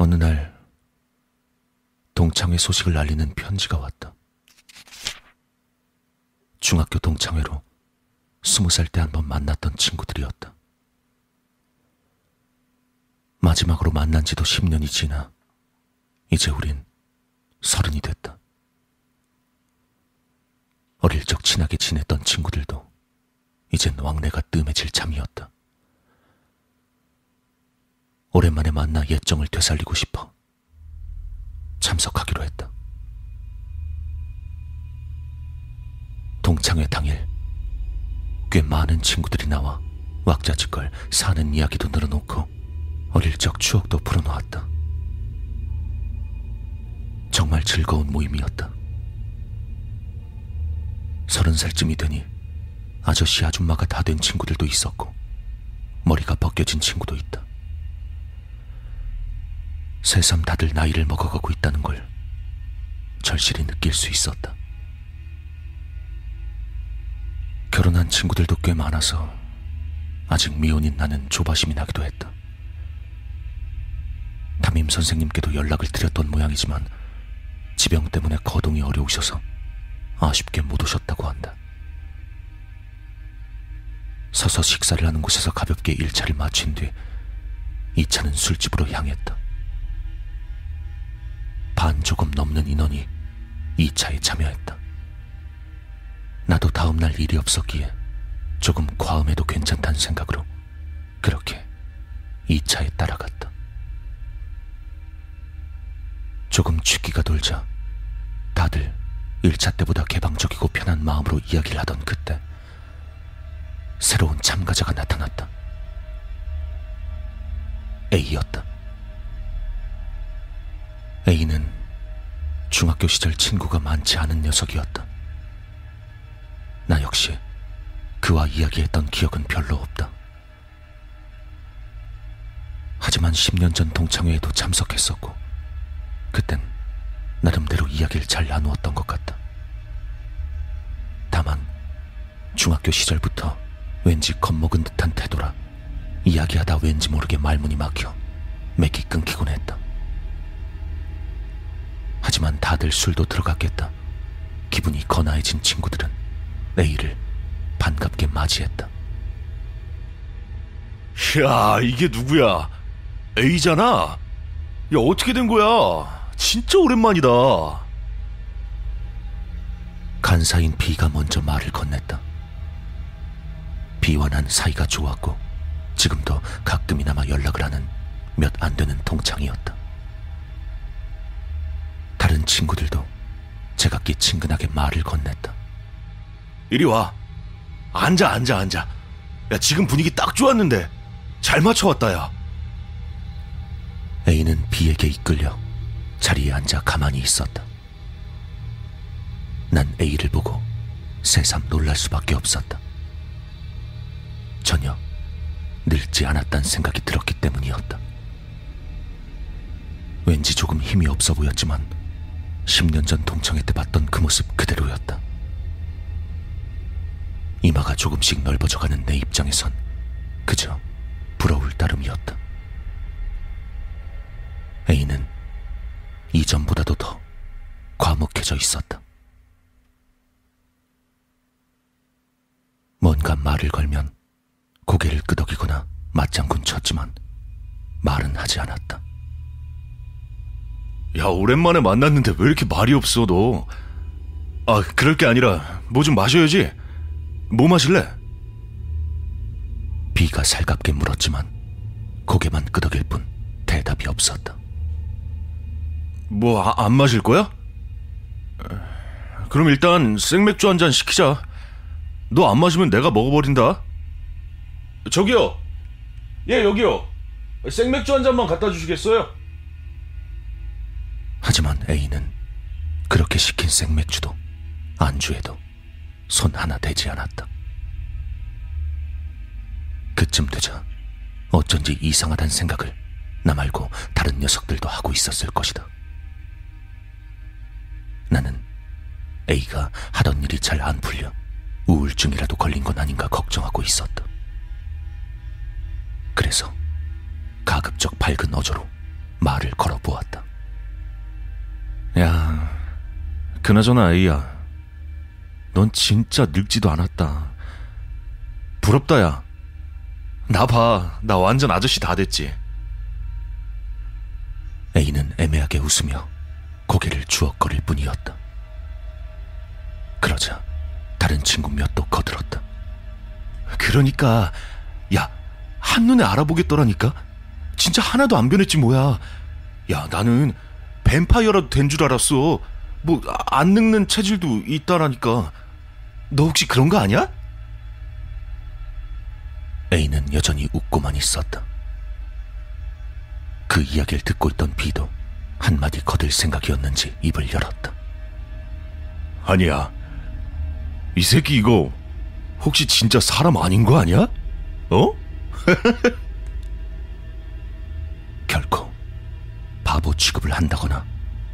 어느 날 동창회 소식을 알리는 편지가 왔다. 중학교 동창회로 20살 때 한번 만났던 친구들이었다. 마지막으로 만난 지도 10년이 지나 이제 우린 30이 됐다. 어릴 적 친하게 지냈던 친구들도 이젠 왕래가 뜸해질 참이었다. 오랜만에 만나 옛정을 되살리고 싶어 참석하기로 했다. 동창회 당일 꽤 많은 친구들이 나와 왁자지껄 사는 이야기도 늘어놓고 어릴 적 추억도 풀어놓았다. 정말 즐거운 모임이었다. 30살쯤이 되니 아저씨 아줌마가 다 된 친구들도 있었고 머리가 벗겨진 친구도 있다. 새삼 다들 나이를 먹어가고 있다는 걸 절실히 느낄 수 있었다. 결혼한 친구들도 꽤 많아서 아직 미혼인 나는 조바심이 나기도 했다. 담임 선생님께도 연락을 드렸던 모양이지만 지병 때문에 거동이 어려우셔서 아쉽게 못 오셨다고 한다. 서서 식사를 하는 곳에서 가볍게 1차를 마친 뒤 2차는 술집으로 향했다. 반 조금 넘는 인원이 2차에 참여했다. 나도 다음날 일이 없었기에 조금 과음해도 괜찮다는 생각으로 그렇게 2차에 따라갔다. 조금 취기가 돌자 다들 1차 때보다 개방적이고 편한 마음으로 이야기를 하던 그때 새로운 참가자가 나타났다. A였다. A는 중학교 시절 친구가 많지 않은 녀석이었다. 나 역시 그와 이야기했던 기억은 별로 없다. 하지만 10년 전 동창회에도 참석했었고 그땐 나름대로 이야기를 잘 나누었던 것 같다. 다만 중학교 시절부터 왠지 겁먹은 듯한 태도라 이야기하다 왠지 모르게 말문이 막혀 맥이 끊기곤 했다. 하지만 다들 술도 들어갔겠다. 기분이 거나해진 친구들은 A를 반갑게 맞이했다. 야, 이게 누구야? A잖아? 야, 어떻게 된 거야? 진짜 오랜만이다. 간사인 B가 먼저 말을 건넸다. B와 난 사이가 좋았고 지금도 가끔이나마 연락을 하는 몇 안 되는 동창이었다. 다른 친구들도 제각기 친근하게 말을 건넸다. 이리 와. 앉아. 야, 지금 분위기 딱 좋았는데 잘 맞춰왔다, 야. A는 B에게 이끌려 자리에 앉아 가만히 있었다. 난 A를 보고 새삼 놀랄 수밖에 없었다. 전혀 늙지 않았다는 생각이 들었기 때문이었다. 왠지 조금 힘이 없어 보였지만 10년 전 동창회 때 봤던 그 모습 그대로였다. 이마가 조금씩 넓어져가는 내 입장에선 그저 부러울 따름이었다. A는 이전보다도 더 과묵해져 있었다. 뭔가 말을 걸면 고개를 끄덕이거나 맞장군 쳤지만 말은 하지 않았다. 야, 오랜만에 만났는데 왜 이렇게 말이 없어, 너? 아, 그럴 게 아니라 뭐 좀 마셔야지. 뭐 마실래? B가 살갑게 물었지만 고개만 끄덕일 뿐 대답이 없었다. 뭐 안 마실 거야? 그럼 일단 생맥주 한 잔 시키자. 너 안 마시면 내가 먹어버린다. 저기요. 예, 여기요. 생맥주 한 잔만 갖다 주시겠어요? 하지만 A는 그렇게 시킨 생맥주도 안주에도 손 하나 대지 않았다. 그쯤 되자 어쩐지 이상하다는 생각을 나 말고 다른 녀석들도 하고 있었을 것이다. 나는 A가 하던 일이 잘 안 풀려 우울증이라도 걸린 건 아닌가 걱정하고 있었다. 그래서 가급적 밝은 어조로 말을 걸어보았다. 야, 그나저나 A야, 넌 진짜 늙지도 않았다. 부럽다, 야. 나 봐, 나 완전 아저씨 다 됐지. A는 애매하게 웃으며 고개를 주걱거릴 뿐이었다. 그러자 다른 친구 몇도 거들었다. 그러니까, 야, 한눈에 알아보겠더라니까? 진짜 하나도 안 변했지 뭐야. 야, 나는 뱀파이어라도 된 줄 알았어. 뭐 안 늙는 체질도 있다라니까. 너 혹시 그런 거 아니야? A는 여전히 웃고만 있었다. 그 이야기를 듣고 있던 B도 한마디 거들 생각이었는지 입을 열었다. 아니야, 이 새끼 이거 혹시 진짜 사람 아닌 거 아니야? 어? 결코 바보 취급을 한다거나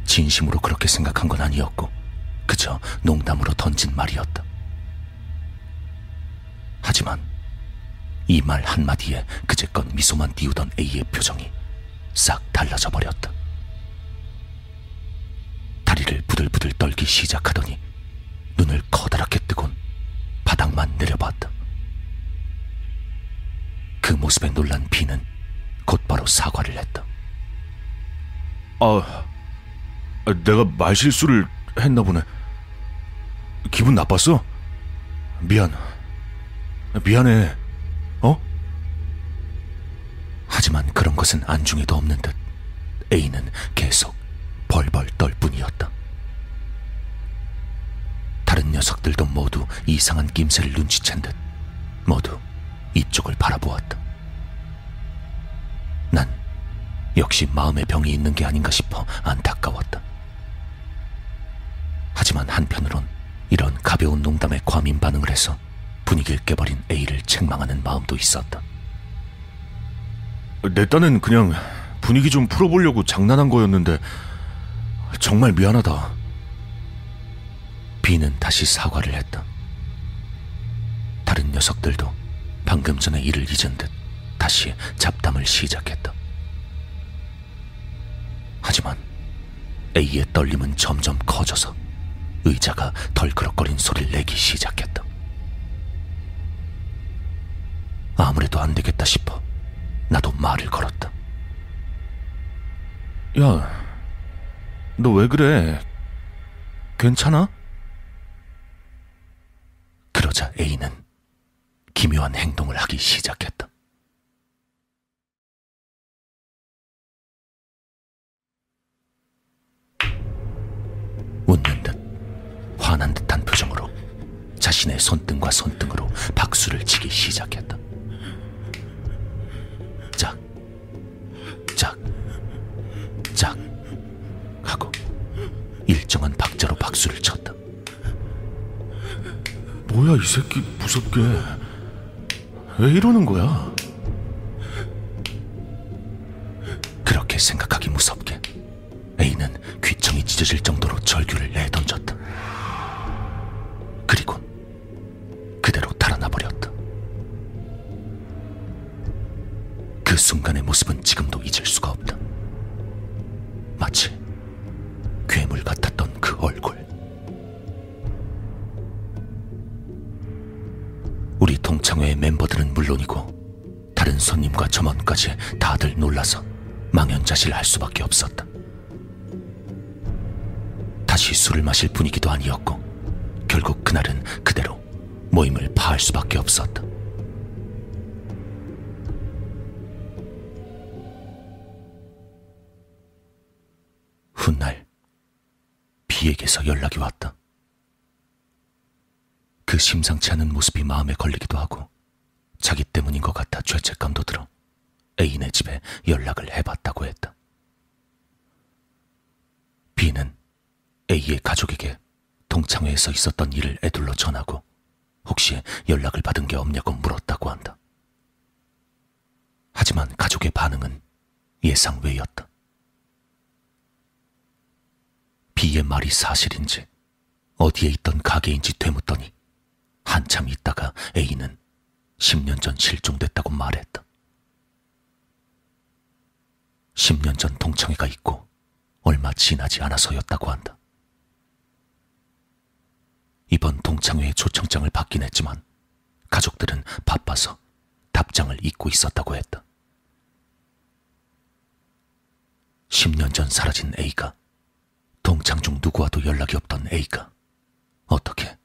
진심으로 그렇게 생각한 건 아니었고 그저 농담으로 던진 말이었다. 하지만 이 말 한마디에 그제껏 미소만 띄우던 A의 표정이 싹 달라져 버렸다. 다리를 부들부들 떨기 시작하더니 눈을 커다랗게 뜨곤 바닥만 내려봤다. 그 모습에 놀란 B는 곧바로 사과를 했다. 내가 말실수를 했나 보네. 기분 나빴어? 미안해. 어? 하지만 그런 것은 안중에도 없는 듯 A는 계속 벌벌 떨 뿐이었다. 다른 녀석들도 모두 이상한 낌새를 눈치챈 듯 모두 이쪽을 바라보았다. 난 역시 마음의 병이 있는 게 아닌가 싶어 안타까웠다. 하지만 한편으론 이런 가벼운 농담에 과민 반응을 해서 분위기를 깨버린 A를 책망하는 마음도 있었다. 내 딴엔 그냥 분위기 좀 풀어보려고 장난한 거였는데 정말 미안하다. B는 다시 사과를 했다. 다른 녀석들도 방금 전에 일을 잊은 듯 다시 잡담을 시작했다. 하지만 A의 떨림은 점점 커져서 의자가 덜그럭거린 소리를 내기 시작했다. 아무래도 안 되겠다 싶어 나도 말을 걸었다. 야, 너 왜 그래? 괜찮아? 그러자 A는 기묘한 행동을 하기 시작했다. 웃는 듯 화난 듯한 표정으로 자신의 손등과 손등으로 박수를 치기 시작했다. 짝, 짝, 짝 하고 일정한 박자로 박수를 쳤다. 뭐야 이 새끼 무섭게. 왜 이러는 거야? 그렇게 생각하기 무섭게 A는 귀청이 찢어질 정도로 절규를 내던졌다. 그리고 그대로 달아나 버렸다. 그 순간의 모습은 지금도 잊을 수가 없다. 마치 괴물 같았던 그 얼굴. 우리 동창회의 멤버들은 물론이고 다른 손님과 점원까지 다들 놀라서 망연자실할 수밖에 없었다. 다시 술을 마실 분위기도 아니었고 결국 그날은 그대로 모임을 파할 수밖에 없었다. 훗날 B에게서 연락이 왔다. 그 심상치 않은 모습이 마음에 걸리기도 하고 자기 때문인 것 같아 죄책감도 들어 A네 집에 연락을 해봤다고 했다. B는 A의 가족에게 동창회에서 있었던 일을 애둘러 전하고 혹시 연락을 받은 게 없냐고 물었다고 한다. 하지만 가족의 반응은 예상 외였다. B의 말이 사실인지 어디에 있던 가게인지 되묻더니 한참 있다가 A는 10년 전 실종됐다고 말했다. 10년 전 동창회가 있고 얼마 지나지 않아서였다고 한다. 이번 동창회의 초청장을 받긴 했지만 가족들은 바빠서 답장을 잊고 있었다고 했다. 10년 전 사라진 A가, 동창 중 누구와도 연락이 없던 A가 어떻게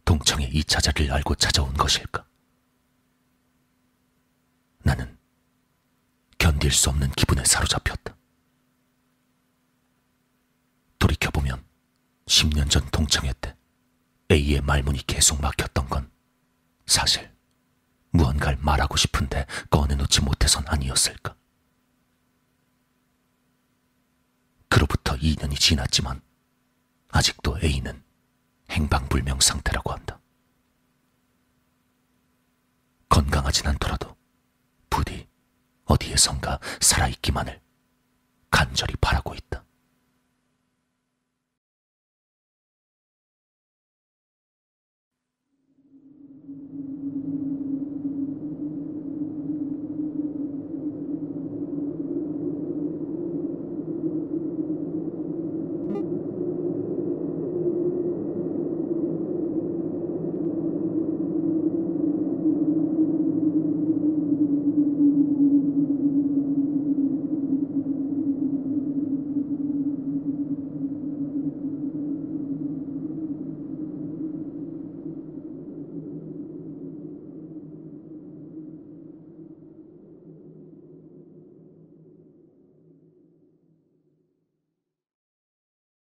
동창회 2차 자리를 알고 찾아온 것일까? 나는 견딜 수 없는 기분에 사로잡혔다. 돌이켜보면 10년 전 동창회 때 A의 말문이 계속 막혔던 건 사실 무언가를 말하고 싶은데 꺼내놓지 못해선 아니었을까? 그로부터 2년이 지났지만 아직도 A는 행방불명 상태라고 한다. 건강하진 않더라도 부디 어디에선가 살아있기만을 간절히 바라고 있다.